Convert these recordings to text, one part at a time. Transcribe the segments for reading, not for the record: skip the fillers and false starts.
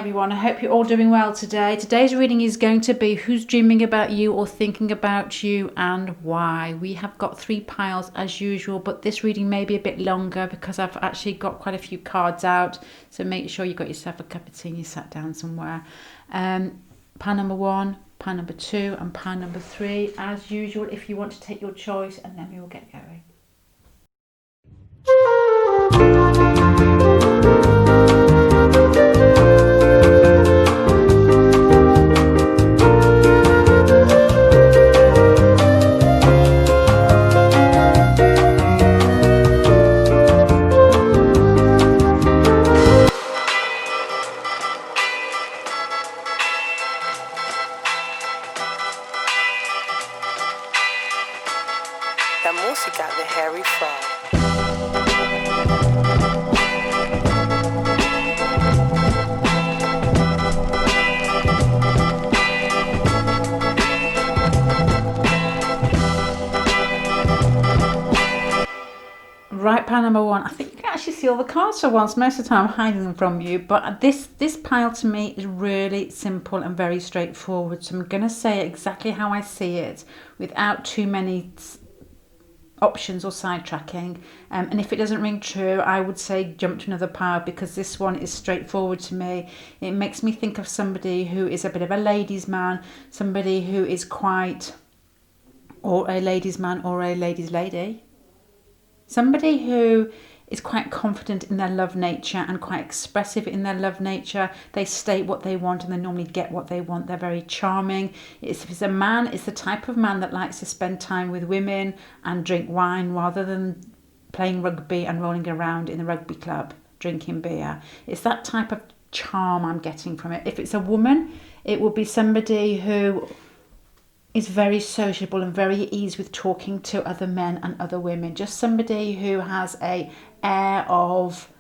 everyone. I hope you're all doing well today. Today's reading is going to be who's dreaming about you or thinking about you and why. We have got 3 piles as usual, but this reading may be a bit longer because I've actually got quite a few cards out. So make sure you got yourself a cup of tea and you sat down somewhere. Pile number 1, pile number 2 and pile number 3 as usual if you want to take your choice, and then we will get going. La música de Harry Frog. Right, pile number 1. I think you can actually see all the cards for once. Most of the time I'm hiding them from you, but this pile to me is really simple and very straightforward. So I'm going to say exactly how I see it without too many options or sidetracking, and if it doesn't ring true, I would say jump to another pile, because this one is straightforward to me. It makes me think of somebody who is a bit of a ladies' man, somebody who is quite, or a ladies' man or a ladies' lady, somebody who is quite confident in their love nature and quite expressive in their love nature. They state what they want and they normally get what they want. They're very charming. If it's a man, it's the type of man that likes to spend time with women and drink wine rather than playing rugby and rolling around in the rugby club drinking beer. It's that type of charm I'm getting from it. If it's a woman, it will be somebody who is very sociable and very easy with talking to other men and other women. Just somebody who has a air of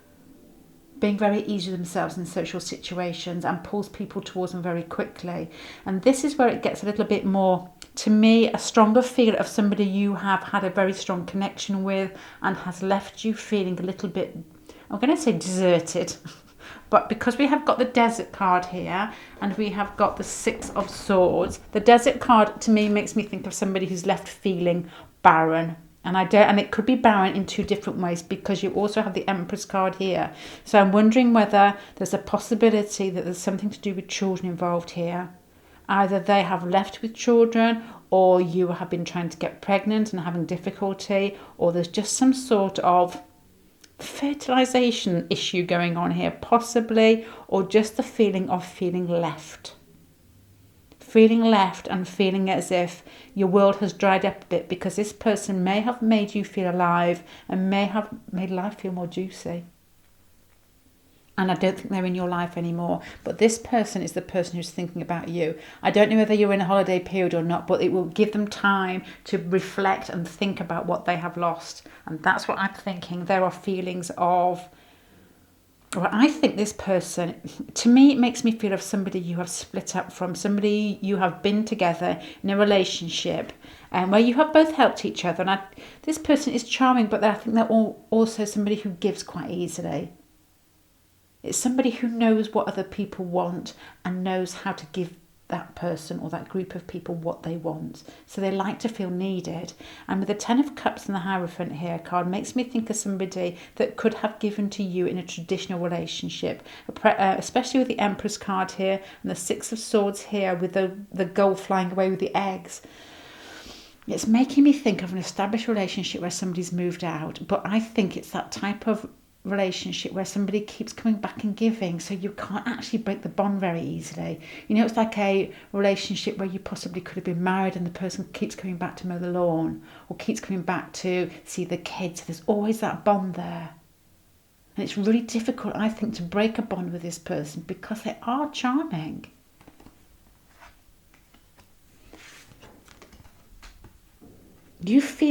being very easy with themselves in social situations and pulls people towards them very quickly. And this is where it gets a little bit more, to me, a stronger feel of somebody you have had a very strong connection with and has left you feeling a little bit, I'm going to say deserted. But because we have got the Desert card here and we have got the 6 of Swords, the Desert card to me makes me think of somebody who's left feeling barren. And it could be barren in 2 different ways, because you also have the Empress card here. So I'm wondering whether there's a possibility that there's something to do with children involved here. Either they have left with children, or you have been trying to get pregnant and having difficulty, or there's just some sort of fertilization issue going on here, possibly, or just the feeling of feeling left and feeling as if your world has dried up a bit, because this person may have made you feel alive and may have made life feel more juicy. And I don't think they're in your life anymore. But this person is the person who's thinking about you. I don't know whether you're in a holiday period or not, but it will give them time to reflect and think about what they have lost. And that's what I'm thinking. There are feelings of, well, I think this person, to me, it makes me feel of somebody you have split up from, somebody you have been together in a relationship, and where you have both helped each other. And this person is charming, but I think they're also somebody who gives quite easily. It's somebody who knows what other people want and knows how to give that person or that group of people what they want. So they like to feel needed. And with the 10 of Cups and the Hierophant here card, makes me think of somebody that could have given to you in a traditional relationship, especially with the Empress card here and the 6 of Swords here with the gull flying away with the eggs. It's making me think of an established relationship where somebody's moved out, but I think it's that type of relationship where somebody keeps coming back and giving, so you can't actually break the bond very easily. You know, it's like a relationship where you possibly could have been married and the person keeps coming back to mow the lawn or keeps coming back to see the kids. There's always that bond there, and it's really difficult, I think, to break a bond with this person because they are charming.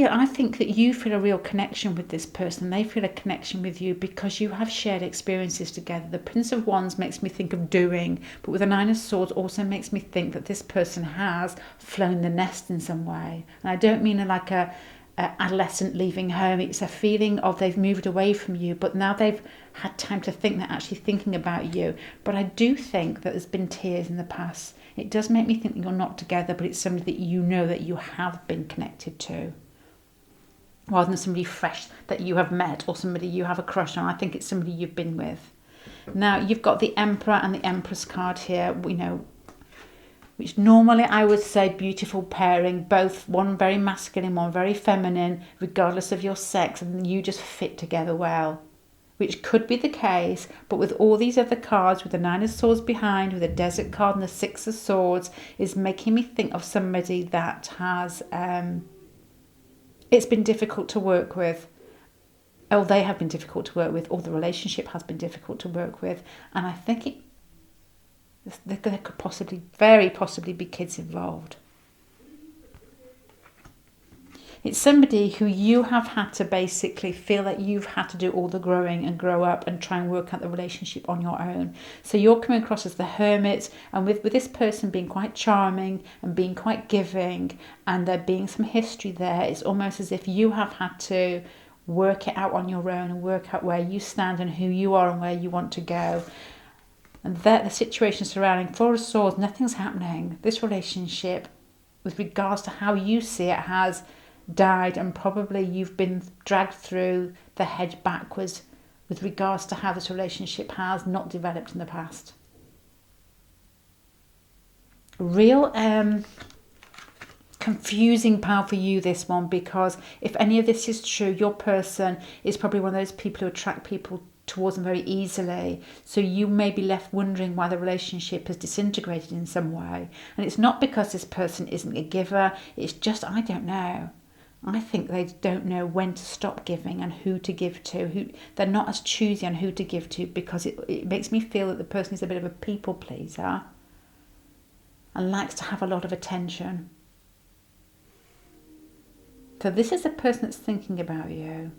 I think that you feel a real connection with this person. They feel a connection with you because you have shared experiences together. The Prince of Wands makes me think of doing, but with the 9 of Swords also makes me think that this person has flown the nest in some way. And I don't mean like a adolescent leaving home. It's a feeling of they've moved away from you, but now they've had time to think they're actually thinking about you. But I do think that there's been tears in the past. It does make me think that you're not together, but it's somebody that you know that you have been connected to, rather than somebody fresh that you have met or somebody you have a crush on. I think it's somebody you've been with. Now, you've got the Emperor and the Empress card here, which normally I would say beautiful pairing, both one very masculine, one very feminine, regardless of your sex, and you just fit together well, which could be the case. But with all these other cards, with the Nine of Swords behind, with the Desert card and the Six of Swords, is making me think of somebody that has, it's been difficult to work with. Oh, they have been difficult to work with, or the relationship has been difficult to work with. And I think there could possibly, very possibly, be kids involved. It's somebody who you have had to basically feel that you've had to do all the growing and grow up and try and work out the relationship on your own. So you're coming across as the hermit, and with this person being quite charming and being quite giving, and there being some history there, it's almost as if you have had to work it out on your own and work out where you stand and who you are and where you want to go. And that the situation surrounding Four of Swords, nothing's happening. This relationship, with regards to how you see it, has died, and probably you've been dragged through the hedge backwards with regards to how this relationship has not developed in the past. Real confusing pile for you, this one, because if any of this is true, your person is probably one of those people who attract people towards them very easily. So you may be left wondering why the relationship has disintegrated in some way. And it's not because this person isn't a giver, it's just, I don't know. I think they don't know when to stop giving and who to give to. They're not as choosy on who to give to, because it makes me feel that the person is a bit of a people pleaser and likes to have a lot of attention. So this is the person that's thinking about you.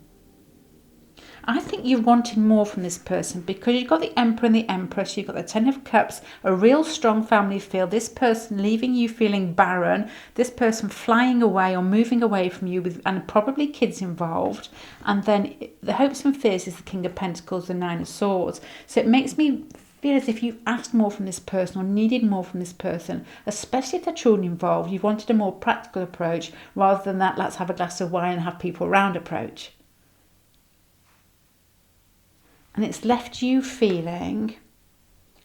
I think you're wanting more from this person, because you've got the Emperor and the Empress, you've got the Ten of Cups, a real strong family feel, this person leaving you feeling barren, this person flying away or moving away from you, and probably kids involved. And then the hopes and fears is the King of Pentacles, the Nine of Swords. So it makes me feel as if you've asked more from this person or needed more from this person, especially if there are children involved. You've wanted a more practical approach rather than that let's have a glass of wine and have people around approach. And it's left you feeling,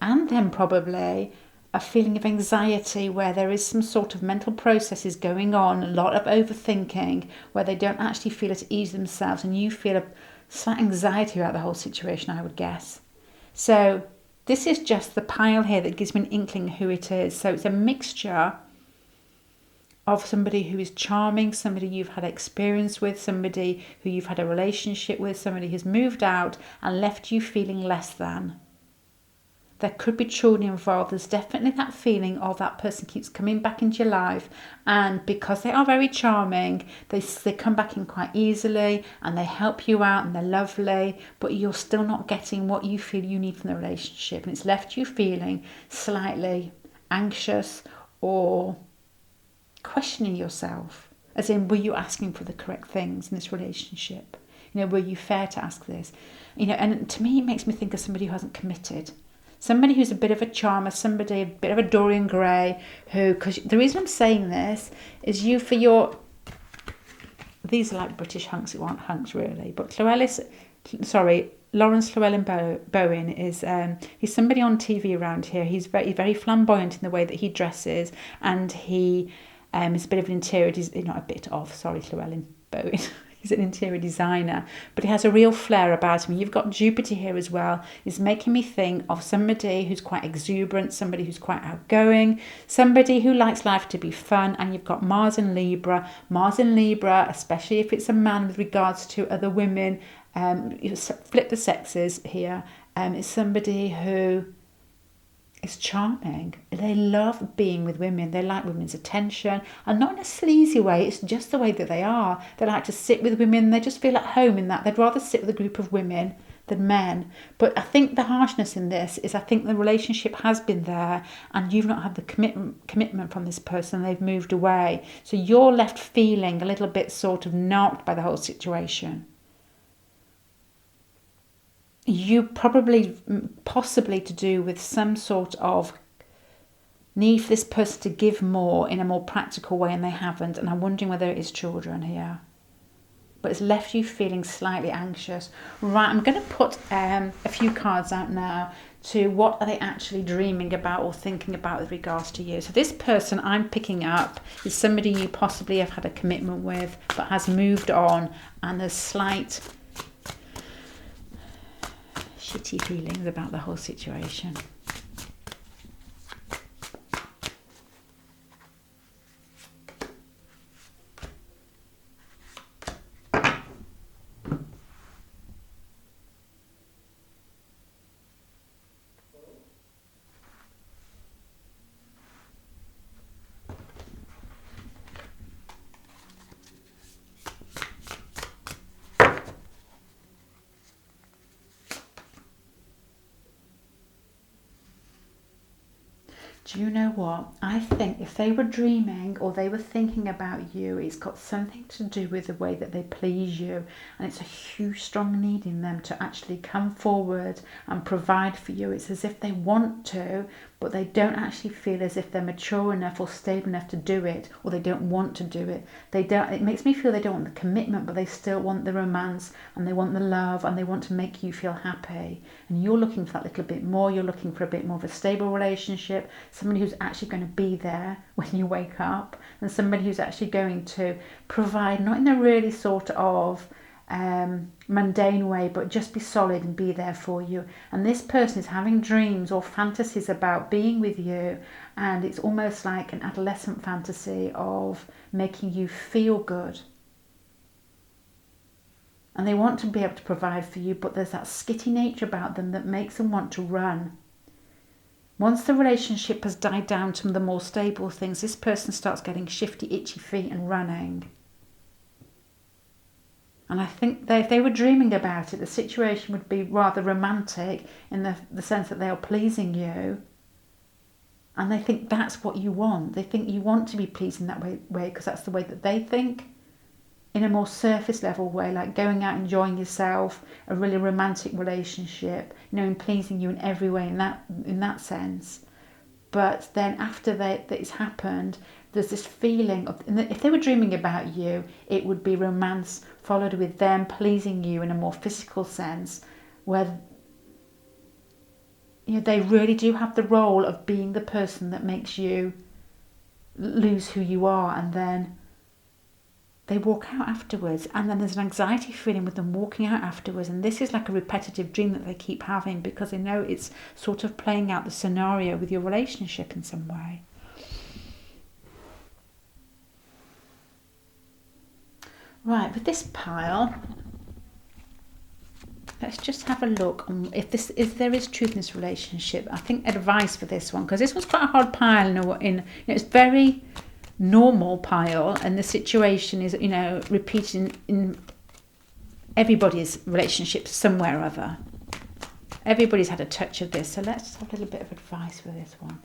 and then probably a feeling of anxiety, where there is some sort of mental processes going on, a lot of overthinking, where they don't actually feel at ease themselves, and you feel a slight anxiety about the whole situation, I would guess. So this is just the pile here that gives me an inkling who it is. So it's a mixture of somebody who is charming, somebody you've had experience with, somebody who you've had a relationship with, somebody who's moved out and left you feeling less than. There could be children involved. There's definitely that feeling of that person keeps coming back into your life, and because they are very charming, they come back in quite easily and they help you out and they're lovely, but you're still not getting what you feel you need from the relationship, and it's left you feeling slightly anxious or questioning yourself, as in, were you asking for the correct things in this relationship? Were you fair to ask this? And to me, it makes me think of somebody who hasn't committed. Somebody who's a bit of a charmer, somebody a bit of a Dorian Gray, because the reason I'm saying this is these are like British hunks, who aren't hunks really, but Lawrence Llewellyn Bowen is, he's somebody on TV around here. He's very, very flamboyant in the way that he dresses, and he is a bit of an interior, Llewellyn Bowen. He's an interior designer, but he has a real flair about him. You've got Jupiter here as well. It's making me think of somebody who's quite exuberant, somebody who's quite outgoing, somebody who likes life to be fun. And you've got Mars in Libra. Mars in Libra, especially if it's a man with regards to other women, flip the sexes here, is somebody who is charming. They love being with women. They like women's attention, and not in a sleazy way. It's just the way that they are. They like to sit with women. They just feel at home in that. They'd rather sit with a group of women than men. But I think the harshness in this is, I think the relationship has been there and you've not had the commitment from this person. They've moved away. So you're left feeling a little bit sort of knocked by the whole situation. you probably, possibly to do with some sort of need for this person to give more in a more practical way, and they haven't. And I'm wondering whether it is children here. But it's left you feeling slightly anxious. Right, I'm going to put a few cards out now to what are they actually dreaming about or thinking about with regards to you. So this person I'm picking up is somebody you possibly have had a commitment with but has moved on, and there's slight shitty feelings about the whole situation. Do you know what? I think if they were dreaming or they were thinking about you, it's got something to do with the way that they please you. And it's a huge, strong need in them to actually come forward and provide for you. It's as if they want to, but they don't actually feel as if they're mature enough or stable enough to do it, or they don't want to do it. They don't. It makes me feel they don't want the commitment, but they still want the romance, and they want the love, and they want to make you feel happy. And you're looking for that little bit more. You're looking for a bit more of a stable relationship, somebody who's actually going to be there when you wake up, and somebody who's actually going to provide, not in a really sort of mundane way, but just be solid and be there for you. And this person is having dreams or fantasies about being with you, and it's almost like an adolescent fantasy of making you feel good. And they want to be able to provide for you, but there's that skitty nature about them that makes them want to run. Once the relationship has died down to the more stable things, this person starts getting shifty, itchy feet and running. And I think if they were dreaming about it, the situation would be rather romantic in the sense that they are pleasing you. And they think that's what you want. They think you want to be pleased in that way because that's the way that they think. In a more surface level way, like going out, enjoying yourself, a really romantic relationship, and pleasing you in every way in that sense. But then after that it's happened, there's this feeling of, if they were dreaming about you, it would be romance followed with them pleasing you in a more physical sense, where they really do have the role of being the person that makes you lose who you are, and then they walk out afterwards, and then there's an anxiety feeling with them walking out afterwards, and this is like a repetitive dream that they keep having because they know it's sort of playing out the scenario with your relationship in some way. Right, with this pile, let's just have a look on if there is truth in this relationship. I think advice for this one, because this one's quite a hard pile. It's very normal pile, and the situation is repeated in everybody's relationship somewhere or other. Everybody's had a touch of this, so let's have a little bit of advice for this one.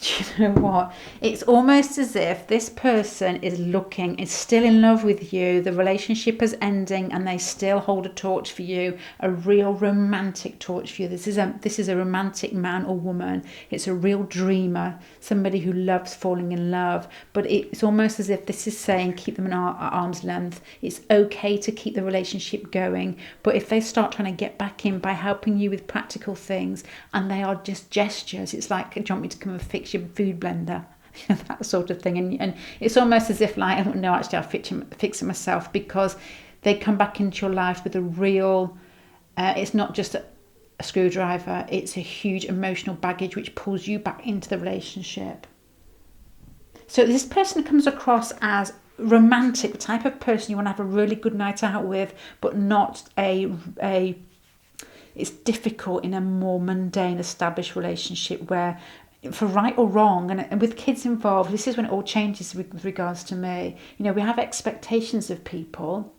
Do you know what? It's almost as if this person is still in love with you. The relationship is ending, and they still hold a torch for you, a real romantic torch for you. This is a romantic man or woman. It's a real dreamer, somebody who loves falling in love. But it's almost as if this is saying keep them at arm's length. It's okay to keep the relationship going, but if they start trying to get back in by helping you with practical things, and they are just gestures, it's like, do you want me to come and fix your food blender? That sort of thing. And it's almost as if like, no, actually I'll fix it myself, because they come back into your life with a real, it's not just a screwdriver, it's a huge emotional baggage which pulls you back into the relationship. So this person comes across as romantic, the type of person you want to have a really good night out with, but not it's difficult in a more mundane established relationship where, for right or wrong, and with kids involved, this is when it all changes with regards to me. We have expectations of people,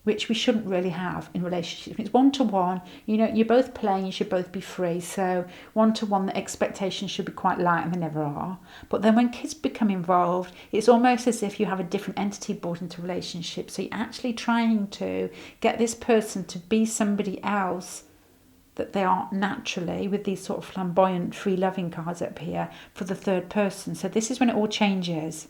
which we shouldn't really have in relationships. It's one-to-one, you're both playing, you should both be free. So one-to-one, the expectations should be quite light, and they never are. But then when kids become involved, it's almost as if you have a different entity brought into a relationship. So you're actually trying to get this person to be somebody else that they aren't naturally, with these sort of flamboyant, free-loving cards up here, for the third person. So this is when it all changes.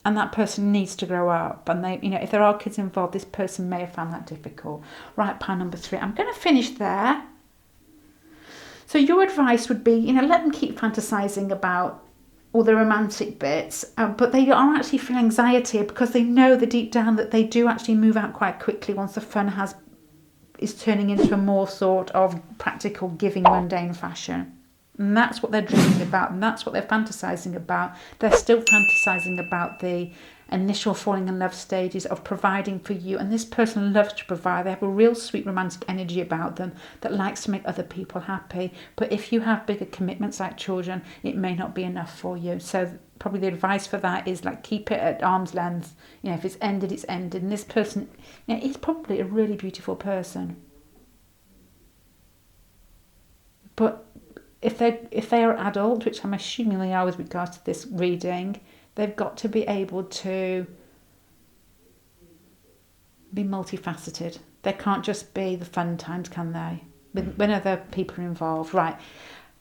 And that person needs to grow up. And they, if there are kids involved, this person may have found that difficult. Right, pile number 3. I'm going to finish there. So your advice would be, let them keep fantasizing about all the romantic bits, but they are actually feeling anxiety because they know that deep down that they do actually move out quite quickly once the fun is turning into a more sort of practical, giving, mundane fashion. And that's what they're dreaming about, and that's what they're fantasizing about. They're still fantasizing about the initial falling in love stages of providing for you, and this person loves to provide. They have a real sweet romantic energy about them that likes to make other people happy. But if you have bigger commitments like children, it may not be enough for you. So probably the advice for that is keep it at arm's length. If it's ended, it's ended. And this person is probably a really beautiful person. But if they are adult, which I'm assuming they are with regards to this reading, they've got to be able to be multifaceted. They can't just be the fun times, can they? When other people are involved. Right.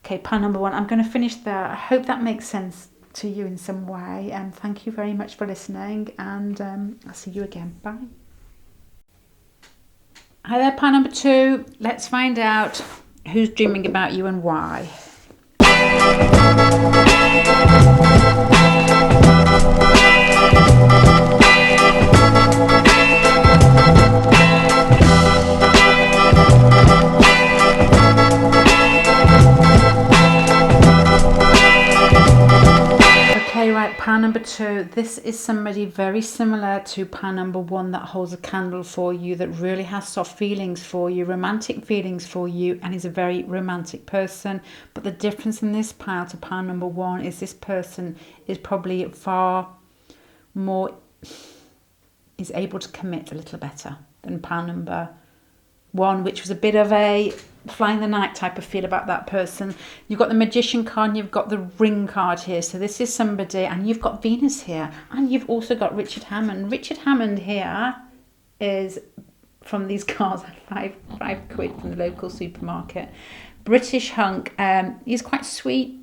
Okay, pile number 1. I'm going to finish there. I hope that makes sense to you in some way. And thank you very much for listening. And I'll see you again. Bye. Hi there, pile number 2. Let's find out who's dreaming about you and why. Okay, right, pile number 2. This is somebody very similar to pile number 1 that holds a candle for you, that really has soft feelings for you, romantic feelings for you, and is a very romantic person. But the difference in this pile to pile number 1 is this person is probably far more, is able to commit a little better than pile number 1, which was a bit of a fly in the night type of feel about that person. You've got the Magician card and you've got the Ring card here. So this is somebody, and you've got Venus here, and you've also got Richard Hammond. Richard Hammond here is from these cards, five quid from the local supermarket. British hunk. He's quite sweet,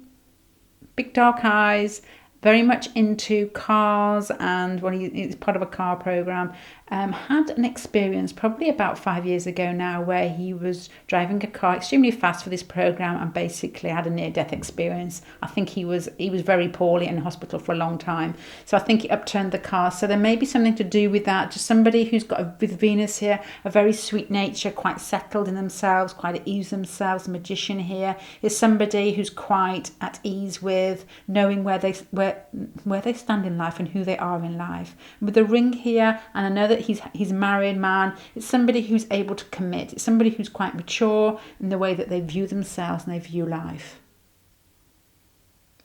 big dark eyes, very much into cars, and when he's part of a car program, had an experience probably about 5 years ago now where he was driving a car extremely fast for this program and basically had a near-death experience. I think he was very poorly in hospital for a long time, so I think it upturned the car. So there may be something to do with that. Just somebody who's got with Venus here, a very sweet nature, quite settled in themselves, quite at ease themselves. The Magician here is somebody who's quite at ease with knowing where they stand in life and who they are in life. With the Ring here, and I know that he's a married man, it's somebody who's able to commit. It's somebody who's quite mature in the way that they view themselves and they view life.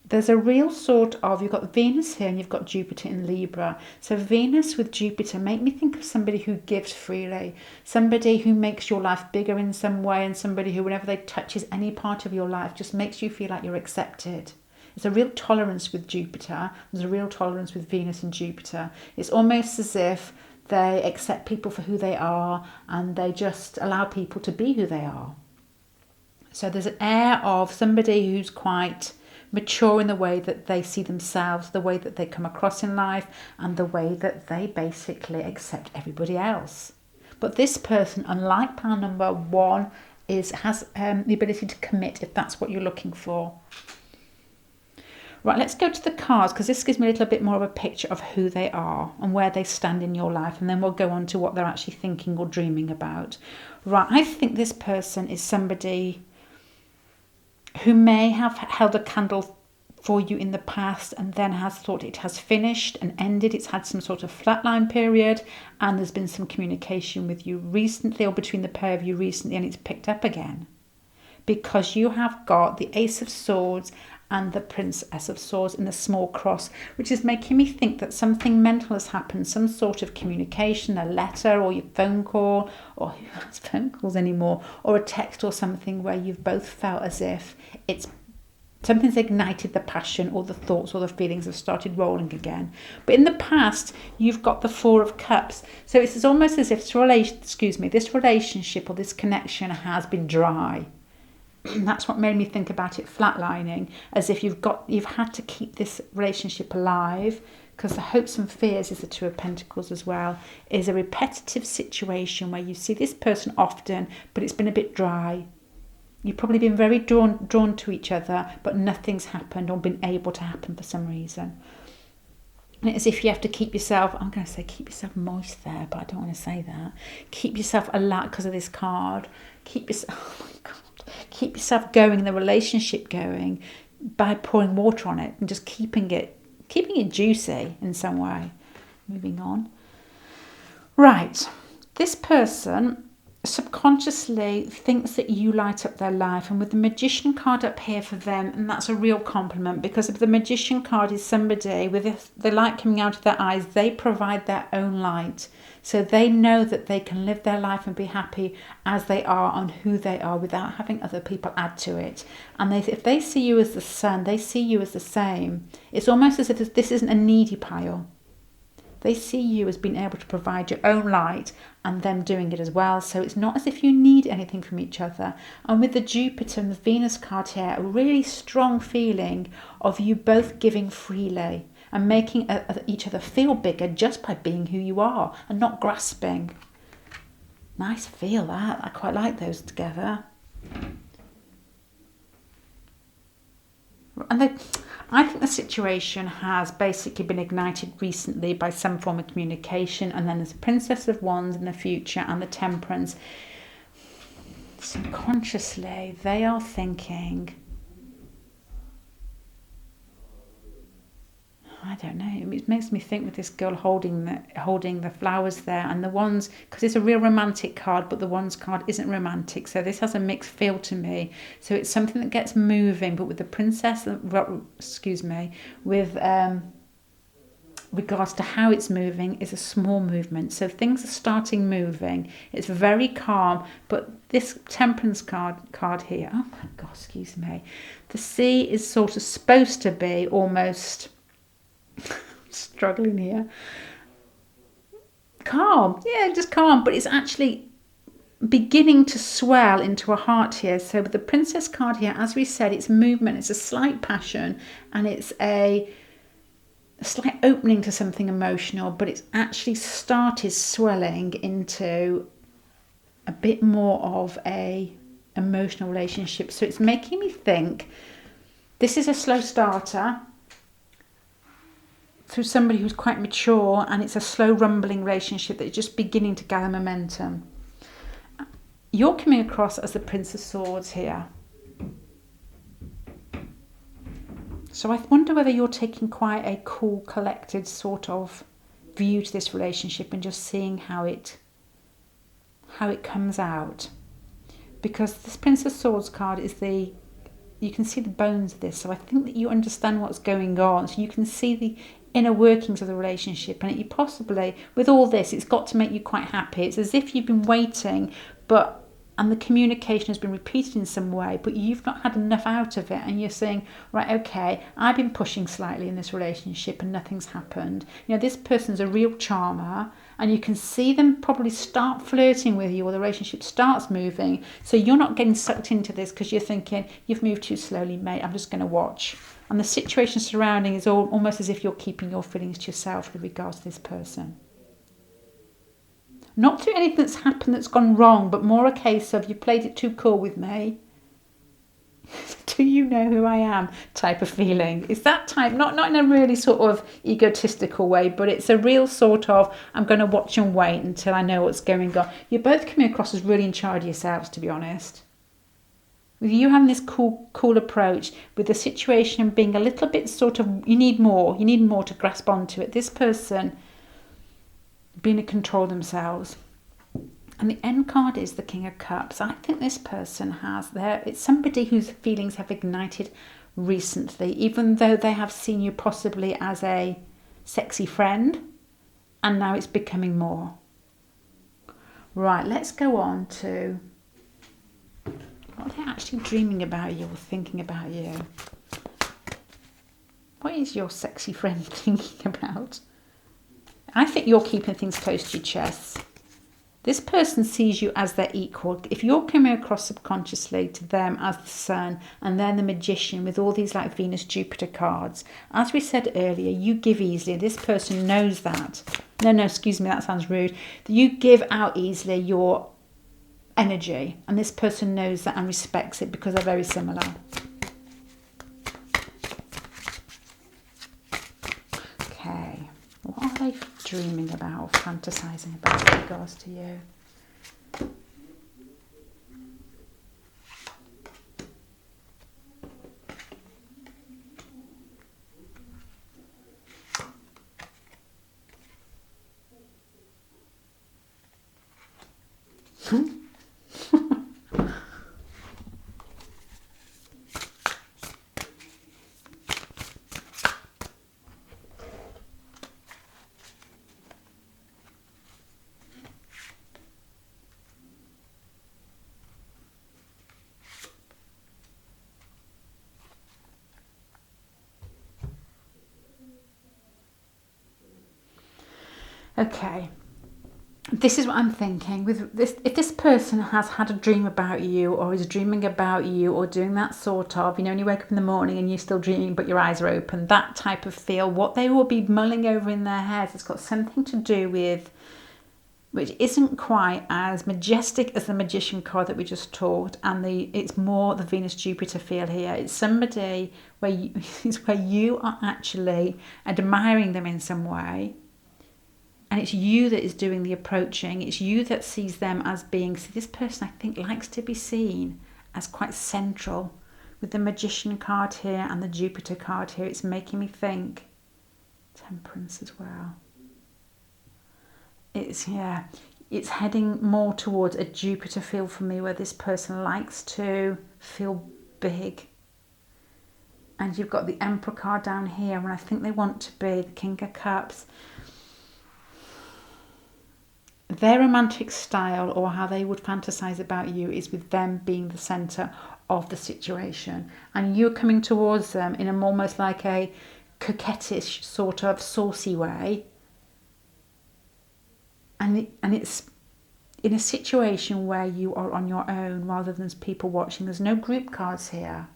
There's a real sort of, you've got Venus here and you've got Jupiter in Libra. So Venus with Jupiter make me think of somebody who gives freely, somebody who makes your life bigger in some way, and somebody who, whenever they touches any part of your life, just makes you feel like you're accepted. There's a real tolerance with Jupiter. There's a real tolerance with Venus and Jupiter. It's almost as if they accept people for who they are, and they just allow people to be who they are. So there's an air of somebody who's quite mature in the way that they see themselves, the way that they come across in life, and the way that they basically accept everybody else. But this person, unlike pile number 1, has the ability to commit if that's what you're looking for. Right, let's go to the cards, because this gives me a little bit more of a picture of who they are and where they stand in your life, and then we'll go on to what they're actually thinking or dreaming about. Right, I think this person is somebody who may have held a candle for you in the past and then has thought it has finished and ended. It's had some sort of flatline period, and there's been some communication with you recently, or between the pair of you recently, and it's picked up again. Because you have got the Ace of Swords and the Princess of Swords in the small cross, which is making me think that something mental has happened, some sort of communication, a letter or your phone call, or who has phone calls anymore, or a text or something where you've both felt as if something's ignited the passion, or the thoughts or the feelings have started rolling again. But in the past, you've got the Four of Cups. So it's almost as if this relationship or this connection has been dry. That's what made me think about it flatlining, as if you've had to keep this relationship alive, because the hopes and fears is the Two of Pentacles as well, is a repetitive situation where you see this person often, but it's been a bit dry. You've probably been very drawn to each other, but nothing's happened or been able to happen for some reason. And it's as if you have to keep yourself, I'm going to say keep yourself moist there, but I don't want to say that. Keep yourself alive because of this card. Keep yourself going, the relationship going, by pouring water on it and just keeping it juicy in some way. Moving on. Right. This person subconsciously thinks that you light up their life, and with the Magician card up here for them, and that's a real compliment, because if the Magician card is somebody with the light coming out of their eyes, they provide their own light, so they know that they can live their life and be happy as they are on who they are without having other people add to it. And if they see you as the sun, they see you as the same. It's almost as if this isn't a needy pile. They see you as being able to provide your own light and them doing it as well. So it's not as if you need anything from each other. And with the Jupiter and the Venus card here, a really strong feeling of you both giving freely and making each other feel bigger just by being who you are and not grasping. Nice feel that. I quite like those together. And I think the situation has basically been ignited recently by some form of communication, and then there's the Princess of Wands in the future and the Temperance. Subconsciously, they are thinking, I don't know, it makes me think with this girl holding the flowers there, and the Wands, because it's a real romantic card, but the Wands card isn't romantic, so this has a mixed feel to me. So it's something that gets moving, but with the Princess, with regards to how it's moving, is a small movement. So things are starting moving. It's very calm, but this Temperance card here, oh my God, the sea is sort of supposed to be almost struggling here. Calm, yeah, just calm, but it's actually beginning to swell into a heart here. So with the Princess card here, as we said, it's movement, it's a slight passion, and it's a slight opening to something emotional, but it's actually started swelling into a bit more of a emotional relationship. So it's making me think this is a slow starter through somebody who's quite mature, and it's a slow rumbling relationship that's just beginning to gather momentum. You're coming across as the Prince of Swords here. So I wonder whether you're taking quite a cool, collected sort of view to this relationship and just seeing how it comes out. Because this Prince of Swords card is you can see the bones of this. So I think that you understand what's going on. So you can see the inner workings of the relationship, and you possibly, with all this, it's got to make you quite happy. It's as if you've been waiting, and the communication has been repeated in some way, but you've not had enough out of it, and you're saying, right, okay, I've been pushing slightly in this relationship and nothing's happened. This person's a real charmer, and you can see them probably start flirting with you, or the relationship starts moving, so you're not getting sucked into this because you're thinking, you've moved too slowly, mate, I'm just going to watch. And the situation surrounding is almost as if you're keeping your feelings to yourself with regards to this person. Not through anything that's happened that's gone wrong, but more a case of you played it too cool with me. Do you know who I am type of feeling. It's that type, not in a really sort of egotistical way, but it's a real sort of, I'm going to watch and wait until I know what's going on. You're both coming across as really in charge of yourselves, to be honest. With you having this cool approach, with the situation being a little bit sort of, you need more to grasp onto it. This person being in control themselves. And the end card is the King of Cups. I think this person it's somebody whose feelings have ignited recently, even though they have seen you possibly as a sexy friend, and now it's becoming more. Right, let's go on to what are they actually dreaming about you or thinking about you? What is your sexy friend thinking about? I think you're keeping things close to your chest. This person sees you as their equal. If you're coming across subconsciously to them as the sun and they're the magician with all these like Venus, Jupiter cards, as we said earlier, you give easily. This person knows that. No, excuse me, that sounds rude. You give out easily your energy, and this person knows that and respects it because they're very similar. Okay, what are they dreaming about or fantasizing about with regards to you? Okay, this is what I'm thinking. With this, if this person has had a dream about you or is dreaming about you or doing that sort of, when you wake up in the morning and you're still dreaming but your eyes are open, that type of feel, what they will be mulling over in their heads, it's got something to do with, which isn't quite as majestic as the magician card that we just talked, and it's more the Venus Jupiter feel here. It's somebody where you are actually admiring them in some way. And it's you that is doing the approaching. It's you that sees them as being... See, this person, I think, likes to be seen as quite central. With the Magician card here and the Jupiter card here, it's making me think Temperance as well. It's heading more towards a Jupiter feel for me, where this person likes to feel big. And you've got the Emperor card down here, and I think they want to be the King of Cups. Their romantic style, or how they would fantasize about you, is with them being the center of the situation, and you're coming towards them in almost like a coquettish sort of saucy way, and it's in a situation where you are on your own rather than people watching. There's no group cards here.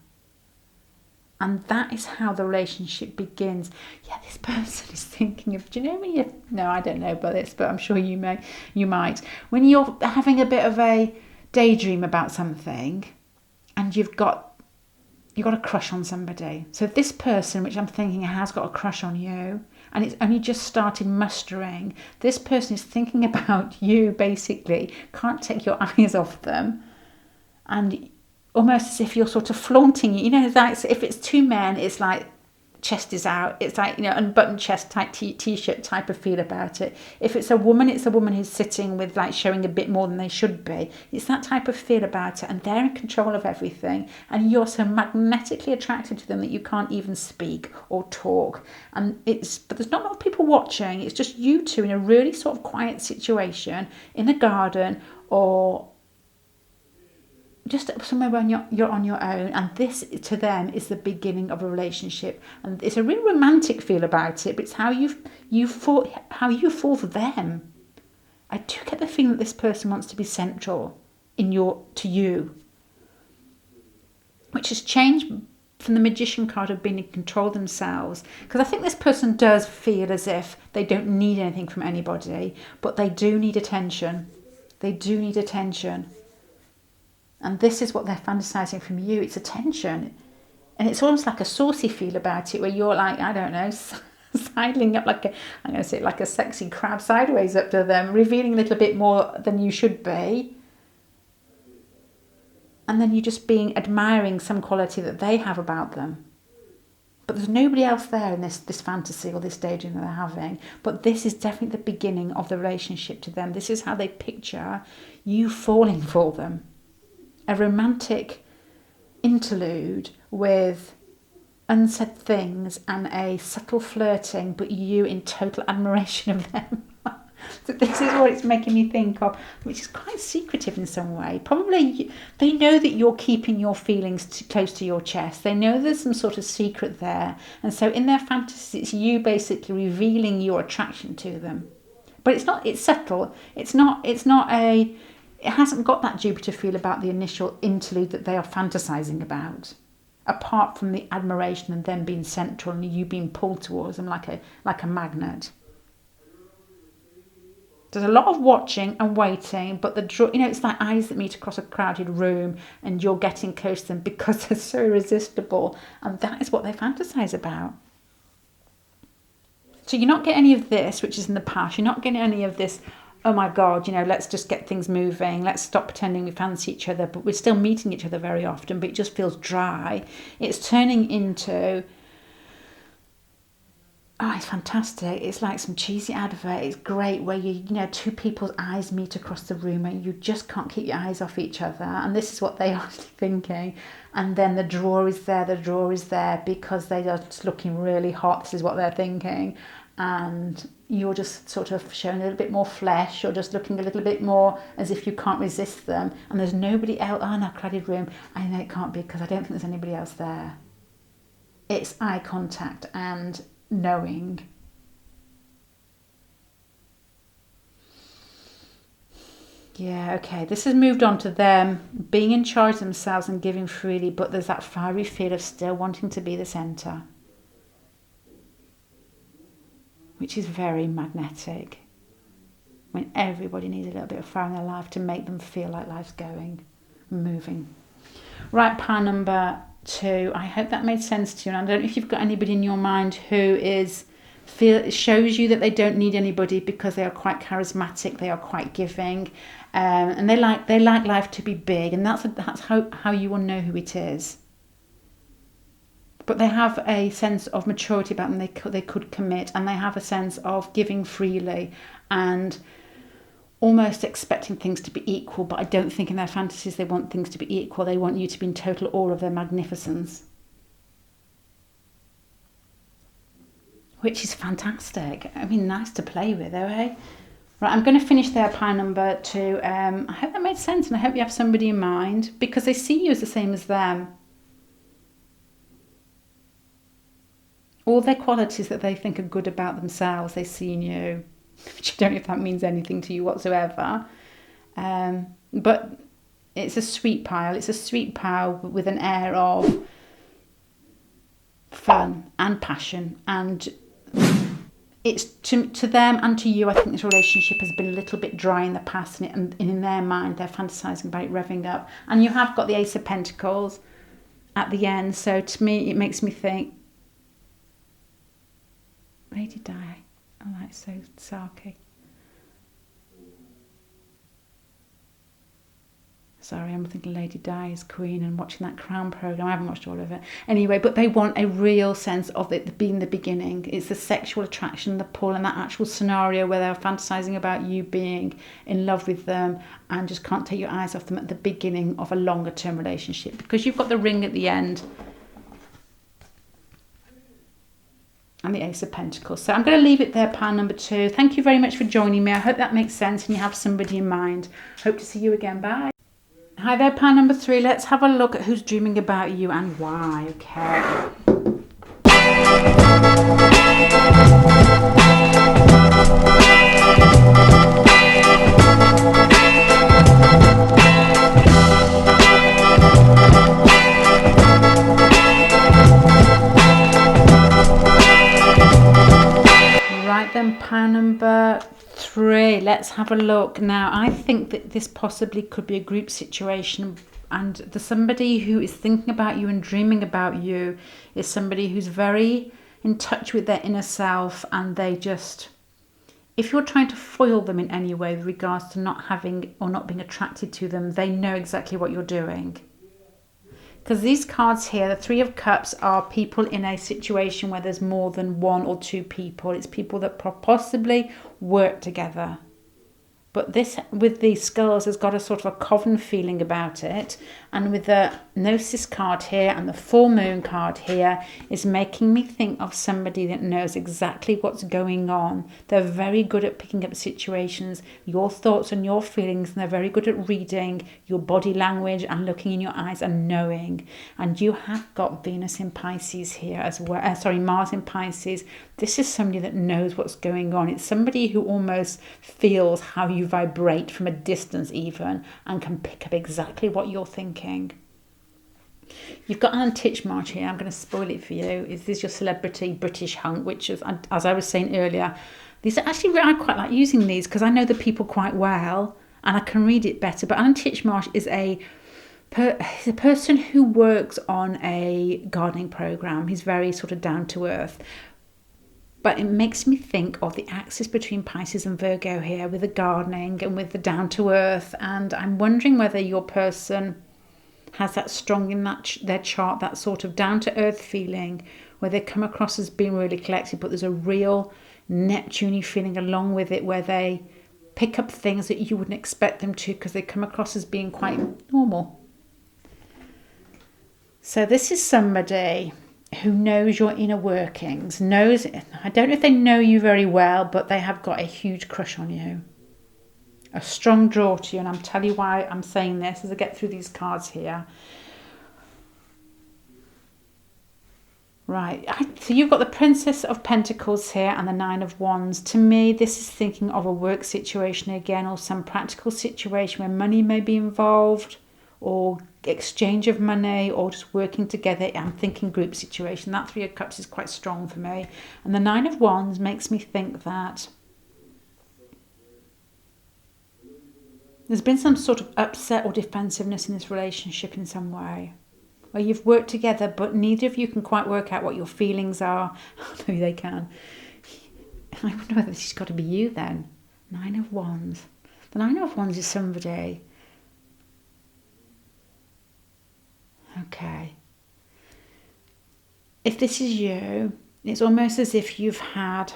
And that is how the relationship begins. Yeah, this person is thinking of, do you know when you... No, I don't know about this, but I'm sure you might. When you're having a bit of a daydream about something and you've got a crush on somebody. So this person, which I'm thinking has got a crush on you, and it's only just started mustering, this person is thinking about you, basically, can't take your eyes off them, and almost as if you're sort of flaunting, like if it's two men, it's like chest is out, it's like, unbuttoned chest type t-shirt type of feel about it. If it's a woman who's sitting with like showing a bit more than they should be. It's that type of feel about it, and they're in control of everything, and you're so magnetically attracted to them that you can't even speak or talk. But there's not a lot of people watching. It's just you two in a really sort of quiet situation in the garden, or just somewhere where you're on your own, and this to them is the beginning of a relationship, and it's a really romantic feel about it, but it's how you fall for them. I do get the feeling that this person wants to be central to you, which has changed from the Magician card of being in control themselves, because I think this person does feel as if they don't need anything from anybody, but they do need attention. And this is what they're fantasizing from you. It's attention. And it's almost like a saucy feel about it, where you're like, I don't know, sidling up I'm going to say like a sexy crab sideways up to them, revealing a little bit more than you should be. And then you're just admiring some quality that they have about them. But there's nobody else there in this fantasy or this daydream that they're having. But this is definitely the beginning of the relationship to them. This is how they picture you falling for them. A romantic interlude with unsaid things and a subtle flirting, but you in total admiration of them. So this is what it's making me think of, which is quite secretive in some way. Probably they know that you're keeping your feelings close to your chest. They know there's some sort of secret there. And so in their fantasy, it's you basically revealing your attraction to them. But it's subtle. It hasn't got that Jupiter feel about the initial interlude that they are fantasizing about. Apart from the admiration and them being central and you being pulled towards them like a magnet. There's a lot of watching and waiting, but it's like eyes that meet across a crowded room and you're getting close to them because they're so irresistible, and that is what they fantasize about. So you're not getting any of this, which is in the past. You're not getting any of this, oh my God, let's just get things moving. Let's stop pretending we fancy each other, but we're still meeting each other very often, but it just feels dry. It's turning into... Oh, it's fantastic. It's like some cheesy advert. It's great where two people's eyes meet across the room and you just can't keep your eyes off each other. And this is what they are thinking. And then the drawer is there because they are just looking really hot. This is what they're thinking. And you're just sort of showing a little bit more flesh. You're just looking a little bit more as if you can't resist them. And there's nobody else. Oh, in a crowded room. I know it can't be because I don't think there's anybody else there. It's eye contact and knowing. Yeah, okay, this has moved on to them being in charge of themselves and giving freely, but there's that fiery feel of still wanting to be the centre, which is very magnetic when everybody needs a little bit of fire in their life to make them feel like life's going, moving. Right, pile number 2. I hope that made sense to you. And I don't know if you've got anybody in your mind who shows you that they don't need anybody because they are quite charismatic, they are quite giving, and they like life to be big, and that's how you will know who it is. But they have a sense of maturity about them. They could commit, and they have a sense of giving freely and almost expecting things to be equal, but I don't think in their fantasies they want things to be equal. They want you to be in total awe of their magnificence, which is fantastic. I mean, nice to play with, eh? Right, I'm going to finish there, pile number 2. I hope that made sense, and I hope you have somebody in mind because they see you as the same as them. All their qualities that they think are good about themselves, they see in you. Which I don't know if that means anything to you whatsoever. But it's a sweet pile. It's a sweet pile with an air of fun and passion. And it's to them and to you, I think this relationship has been a little bit dry in the past. And in their mind, they're fantasising about it revving up. And you have got the Ace of Pentacles at the end. So to me, it makes me think, Lady Di. Oh, that's so sarky. Sorry, I'm thinking Lady Di is Queen and watching that Crown programme. I haven't watched all of it. Anyway, but they want a real sense of it being the beginning. It's the sexual attraction, the pull, and that actual scenario where they're fantasising about you being in love with them and just can't take your eyes off them at the beginning of a longer term relationship. Because you've got the ring at the end. And the Ace of Pentacles. So I'm going to leave it there, pile number 2. Thank you very much for joining me. I hope that makes sense and you have somebody in mind. Hope to see you again. Bye. Hi there, pile number 3. Let's have a look at who's dreaming about you and why. Okay. Then pile number 3, let's have a look. Now, I think that this possibly could be a group situation, and somebody who is thinking about you and dreaming about you is somebody who's very in touch with their inner self, and they just, if you're trying to foil them in any way with regards to not having or not being attracted to them, they know exactly what you're doing. Because these cards here, the 3 of Cups, are people in a situation where there's more than 1 or 2 people. It's people that possibly work together. But this, with the skulls, has got a sort of a coven feeling about it. And with the Gnosis card here and the full moon card here, is making me think of somebody that knows exactly what's going on. They're very good at picking up situations, your thoughts and your feelings, and they're very good at reading your body language and looking in your eyes and knowing. And you have got Venus in Pisces here as well. Mars in Pisces. This is somebody that knows what's going on. It's somebody who almost feels how you vibrate from a distance even, and can pick up exactly what you're thinking. You've got Alan Titchmarsh here. I'm going to spoil it for you. Is this your celebrity British hunk, which is, as I was saying earlier, these are actually, I quite like using these because I know the people quite well and I can read it better. But Alan Titchmarsh is he's a person who works on a gardening program. He's very sort of down to earth. But it makes me think of the axis between Pisces and Virgo here with the gardening and with the down to earth. And I'm wondering whether your person has that strong in their chart, that sort of down to earth feeling where they come across as being really collected, but there's a real Neptune-y feeling along with it where they pick up things that you wouldn't expect them to because they come across as being quite normal. So this is somebody who knows your inner workings, I don't know if they know you very well, but they have got a huge crush on you. A strong draw to you, and I'll tell you why I'm saying this as I get through these cards here. Right, so you've got the Princess of Pentacles here and the Nine of Wands. To me, this is thinking of a work situation again, or some practical situation where money may be involved, or exchange of money, or just working together. I'm thinking group situation. That Three of Cups is quite strong for me. And the Nine of Wands makes me think that there's been some sort of upset or defensiveness in this relationship in some way, where you've worked together, but neither of you can quite work out what your feelings are. Maybe they can. I wonder whether this has got to be you then. Nine of Wands. The Nine of Wands is somebody. Okay. If this is you, it's almost as if you've had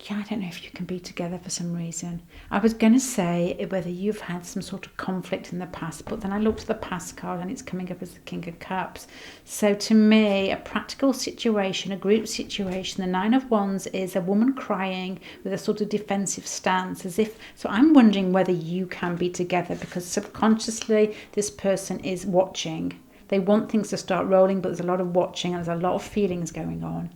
I don't know if you can be together for some reason. I was going to say whether you've had some sort of conflict in the past, but then I looked at the past card and it's coming up as the King of Cups. So to me, a practical situation, a group situation, the Nine of Wands is a woman crying with a sort of defensive stance, as if, so I'm wondering whether you can be together because subconsciously this person is watching. They want things to start rolling, but there's a lot of watching and there's a lot of feelings going on.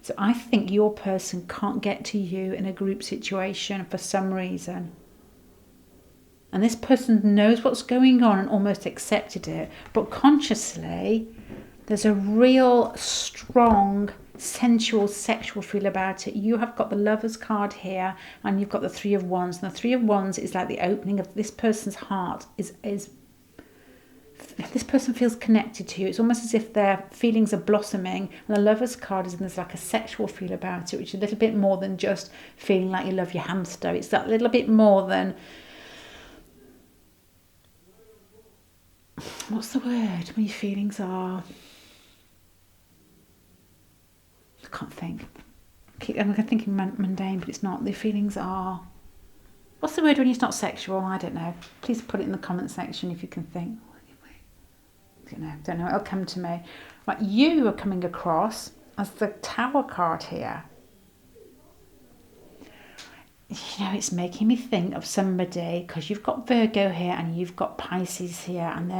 So I think your person can't get to you in a group situation for some reason. And this person knows what's going on and almost accepted it. But consciously, there's a real strong, sensual, sexual feel about it. You have got the Lover's card here and you've got the Three of Wands. And the Three of Wands is like the opening of this person's heart is this person feels connected to you. It's almost as if their feelings are blossoming, and the Lover's card is, and there's like a sexual feel about it, which is a little bit more than just feeling like you love your hamster. It's that little bit more than, what's the word when your feelings are, I can't think. I'm thinking mundane, but it's not. The feelings are, what's the word when it's not sexual? I don't know. Please put it in the comment section if you can think. Don't know, it'll come to me. Right, you are coming across as the Tower card here. You know, it's making me think of somebody, because you've got Virgo here and you've got Pisces here, and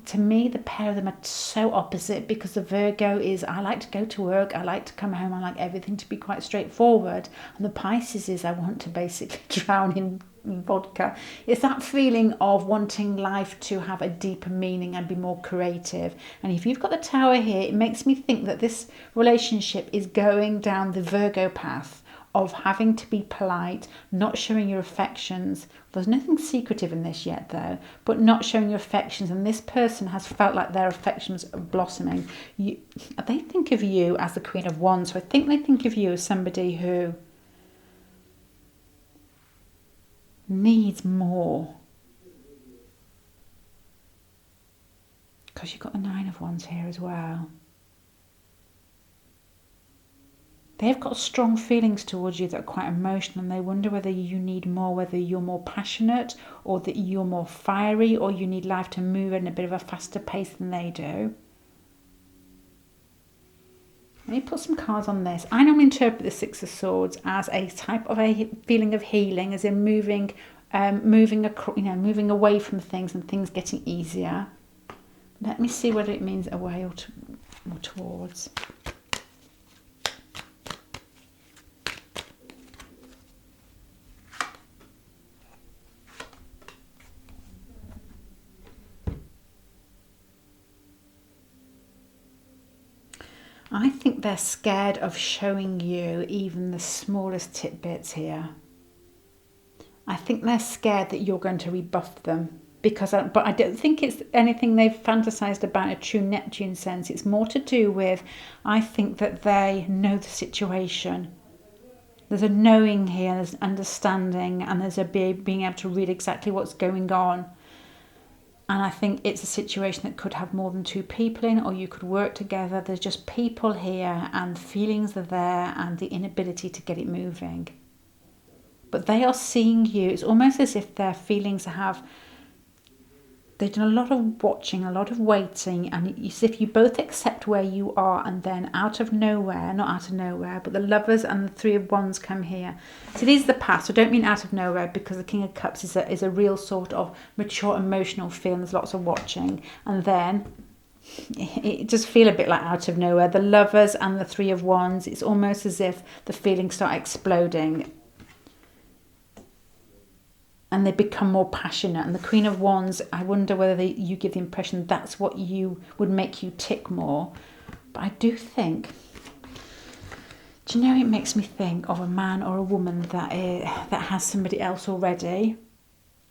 to me the pair of them are so opposite, because the Virgo is, I like to go to work, I like to come home, I like everything to be quite straightforward, and the Pisces is, I want to basically drown in vodka. It's that feeling of wanting life to have a deeper meaning and be more creative. And if you've got the Tower here, it makes me think that this relationship is going down the Virgo path of having to be polite, not showing your affections. There's nothing secretive in this yet though, but not showing your affections, and this person has felt like their affections are blossoming. They think of you as the Queen of Wands, so I think they think of you as somebody who needs more, because you've got the Nine of Wands here as well. they've got strong feelings towards you that are quite emotional, and they wonder whether you need more, whether you're more passionate or that you're more fiery, or you need life to move at a bit of a faster pace than they do. Let me put some cards on this. I normally interpret the Six of Swords as a type of a feeling of healing, as in moving away from things and things getting easier. Let me see whether it means away or towards. I think they're scared of showing you even the smallest tidbits here. I think they're scared that you're going to rebuff them, but I don't think it's anything they've fantasized about a true Neptune sense. It's more to do with, I think that they know the situation. There's a knowing here, there's understanding, and there's a being able to read exactly what's going on. And I think it's a situation that could have more than two people in, or you could work together. There's just people here, and feelings are there, and the inability to get it moving. But they are seeing you. It's almost as if their feelings they've done a lot of watching, a lot of waiting, and it's as if you both accept where you are, and then not out of nowhere, but the Lovers and the Three of Wands come here. So these are the past. I don't mean out of nowhere, because the King of Cups is a real sort of mature emotional feeling. There's lots of watching, and then it does feel a bit like out of nowhere. The Lovers and the Three of Wands, it's almost as if the feelings start exploding and they become more passionate. And the Queen of Wands, I wonder whether you give the impression that's what would make you tick more. But I do think, do you know, it makes me think of a man or a woman that has somebody else already,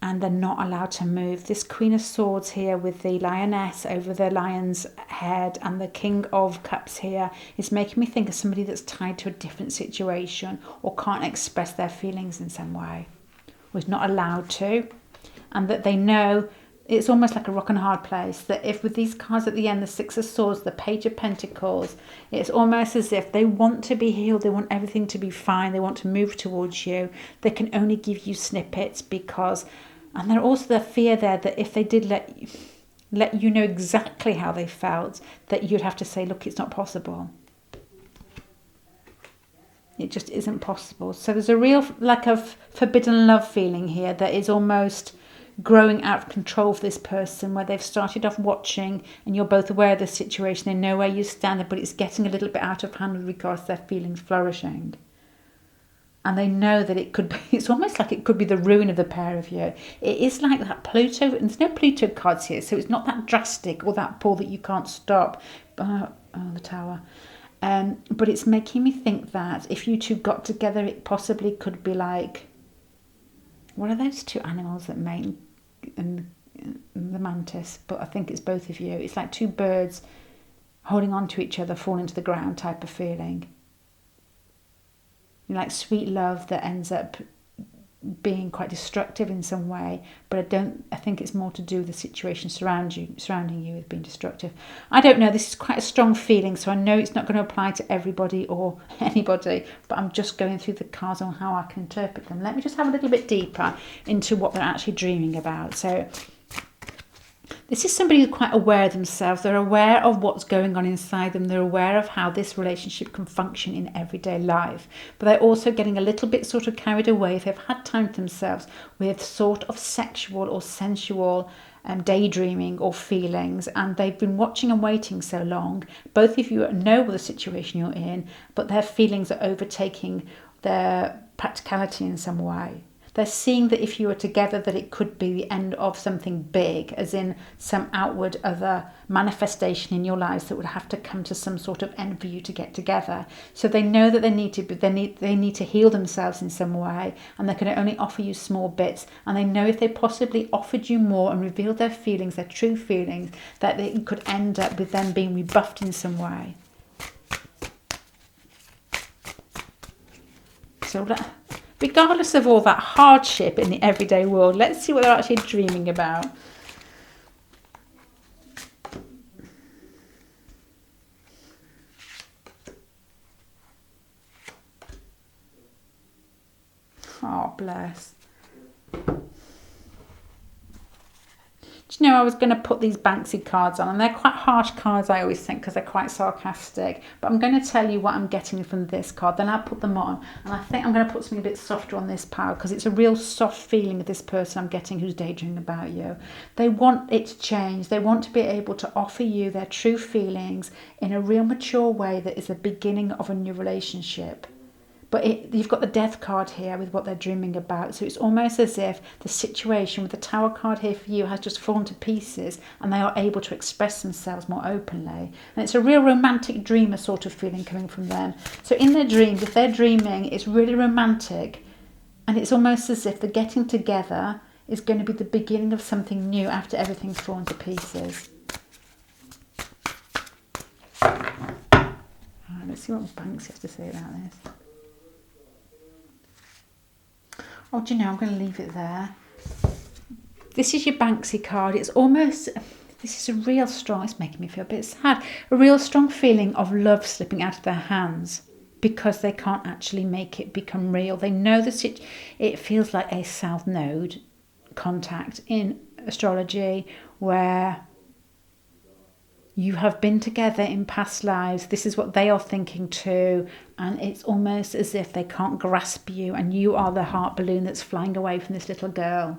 and they're not allowed to move. This Queen of Swords here with the lioness over the lion's head, and the King of Cups here, is making me think of somebody that's tied to a different situation, or can't express their feelings in some way, was not allowed to, and that they know it's almost like a rock and hard place. That if with these cards at the end, the Six of Swords, the Page of Pentacles, it's almost as if they want to be healed, they want everything to be fine, they want to move towards you. They can only give you snippets and there's also the fear there that if they did let you know exactly how they felt, that you'd have to say, look, it's not possible. It just isn't possible. So there's a real lack of forbidden love feeling here that is almost growing out of control for this person, where they've started off watching and you're both aware of the situation. They know where you stand, but it's getting a little bit out of hand with regards to their feelings flourishing. And they know that it could be, it's almost like it could be the ruin of the pair of you. It is like that Pluto, and there's no Pluto cards here, so it's not that drastic or that pull that you can't stop. The Tower. But it's making me think that if you two got together, it possibly could be like, what are those two animals that mate? And the mantis, but I think it's both of you. It's like two birds holding on to each other, falling to the ground type of feeling. Like sweet love that ends up being quite destructive in some way, but I think it's more to do with the situation surrounding you as being destructive. I don't know, this is quite a strong feeling, so I know it's not going to apply to everybody or anybody, but I'm just going through the cards on how I can interpret them. Let me just have a little bit deeper into what they're actually dreaming about. So this is somebody who's quite aware of themselves. They're aware of what's going on inside them. They're aware of how this relationship can function in everyday life. But they're also getting a little bit sort of carried away, if they've had time to themselves, with sort of sexual or sensual daydreaming or feelings. And they've been watching and waiting so long. Both of you know the situation you're in, but their feelings are overtaking their practicality in some way. They're seeing that if you were together, that it could be the end of something big, as in some outward other manifestation in your lives that would have to come to some sort of end for you to get together. So they know that they need to heal themselves in some way, and they can only offer you small bits. And they know if they possibly offered you more and revealed their feelings, their true feelings, that it could end up with them being rebuffed in some way. So regardless of all that hardship in the everyday world, let's see what they're actually dreaming about. Oh, bless. Do you know, I was going to put these Banksy cards on, and they're quite harsh cards, I always think, because they're quite sarcastic. But I'm going to tell you what I'm getting from this card, then I'll put them on. And I think I'm going to put something a bit softer on this pile, because it's a real soft feeling of this person I'm getting who's daydreaming about you. They want it to change. They want to be able to offer you their true feelings in a real mature way that is the beginning of a new relationship. But you've got the death card here with what they're dreaming about. So it's almost as if the situation with the tower card here for you has just fallen to pieces and they are able to express themselves more openly. And it's a real romantic dreamer sort of feeling coming from them. So in their dreams, if they're dreaming, it's really romantic. And it's almost as if the getting together is going to be the beginning of something new after everything's fallen to pieces. Right, let's see what Banks has to say about this. Oh, do you know, I'm going to leave it there. This is your Banksy card. It's almost, this is a real strong, it's making me feel a bit sad, a real strong feeling of love slipping out of their hands because they can't actually make it become real. They know that it feels like a south node contact in astrology where you have been together in past lives. This is what they are thinking too. And it's almost as if they can't grasp you and you are the heart balloon that's flying away from this little girl.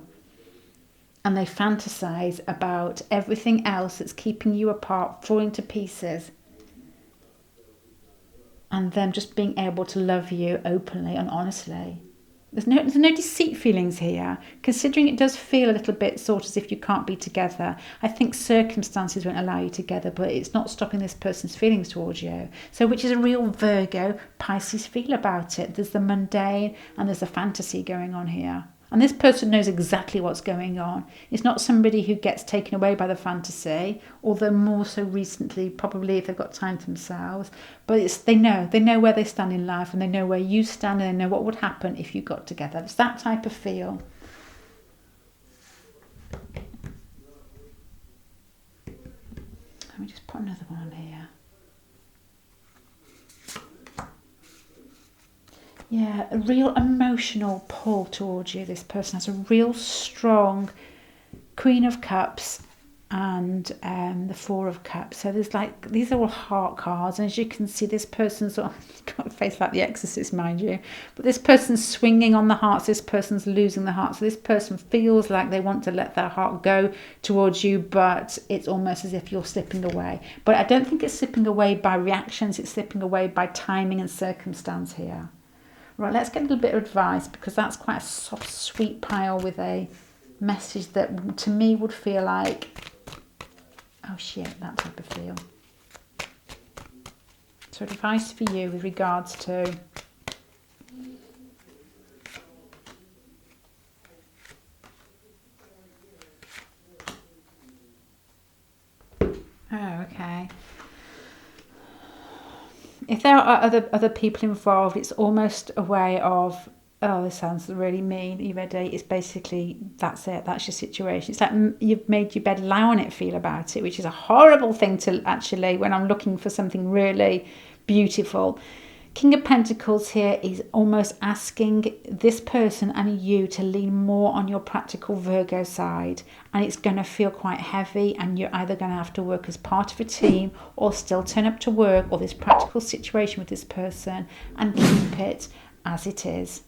And they fantasize about everything else that's keeping you apart, falling to pieces. And them just being able to love you openly and honestly. There's no deceit feelings here. Considering it does feel a little bit sort of as if you can't be together. I think circumstances won't allow you together, but it's not stopping this person's feelings towards you. So which is a real Virgo, Pisces feel about it. There's the mundane and there's a fantasy going on here. And this person knows exactly what's going on. It's not somebody who gets taken away by the fantasy, although more so recently, probably if they've got time to themselves. But they know where they stand in life and they know where you stand and they know what would happen if you got together. It's that type of feel. Let me just put another one on here. Yeah, a real emotional pull towards you. This person has a real strong Queen of Cups and the Four of Cups. So there's these are all heart cards. And as you can see, this person's got a face like the Exorcist, mind you. But this person's swinging on the hearts. This person's losing the heart. So this person feels like they want to let their heart go towards you, but it's almost as if you're slipping away. But I don't think it's slipping away by reactions. It's slipping away by timing and circumstance here. Right, let's get a little bit of advice because that's quite a soft, sweet pile with a message that to me would feel like, oh shit, that type of feel. So advice for you with regards to okay. If there are other people involved, it's almost a way of, oh, this sounds really mean. Are you ready? It's basically, that's it. That's your situation. It's like you've made your bed, lie on it, feel about it, which is a horrible thing to actually, when I'm looking for something really beautiful. King of Pentacles here is almost asking this person and you to lean more on your practical Virgo side, and it's going to feel quite heavy and you're either going to have to work as part of a team or still turn up to work or this practical situation with this person and keep it as it is.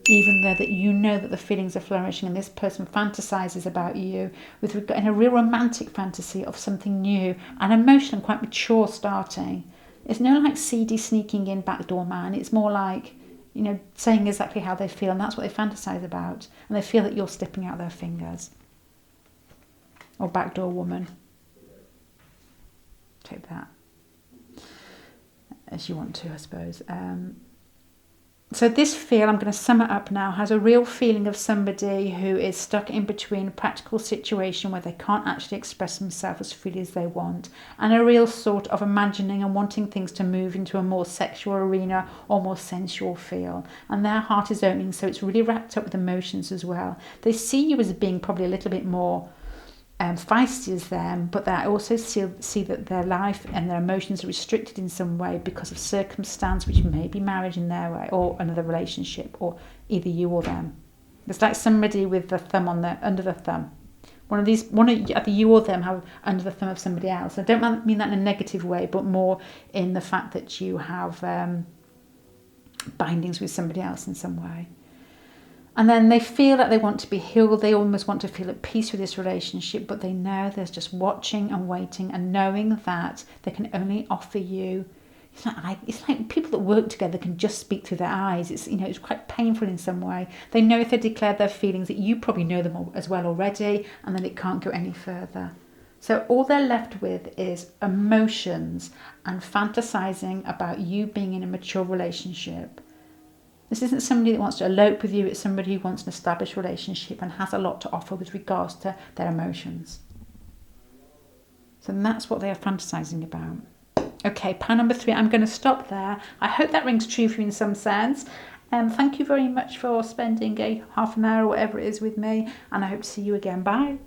Even though that you know that the feelings are flourishing and this person fantasizes about you in a real romantic fantasy of something new and emotional and quite mature starting. It's no like seedy sneaking in backdoor man. It's more like, you know, saying exactly how they feel, and that's what they fantasize about. And they feel that you're slipping out their fingers. Or backdoor woman. Take that as you want to, I suppose. So this feel, I'm going to sum it up now, has a real feeling of somebody who is stuck in between a practical situation where they can't actually express themselves as freely as they want, and a real sort of imagining and wanting things to move into a more sexual arena or more sensual feel. And their heart is opening, so it's really wrapped up with emotions as well. They see you as being probably a little bit more feisty as them, but they also see that their life and their emotions are restricted in some way because of circumstance, which may be marriage in their way or another relationship, or either you or them. It's like somebody with the thumb under the thumb. Either you or them have under the thumb of somebody else. I don't mean that in a negative way, but more in the fact that you have bindings with somebody else in some way. And then they feel that they want to be healed. They almost want to feel at peace with this relationship, but they know there's just watching and waiting and knowing that they can only offer you. It's like people that work together can just speak through their eyes. It's quite painful in some way. They know if they declare their feelings that you probably know them as well already, and then it can't go any further. So all they're left with is emotions and fantasizing about you being in a mature relationship. This isn't somebody that wants to elope with you. It's somebody who wants an established relationship and has a lot to offer with regards to their emotions. So that's what they are fantasizing about. Okay, pile number 3. I'm going to stop there. I hope that rings true for you in some sense. Thank you very much for spending a half an hour or whatever it is with me. And I hope to see you again. Bye.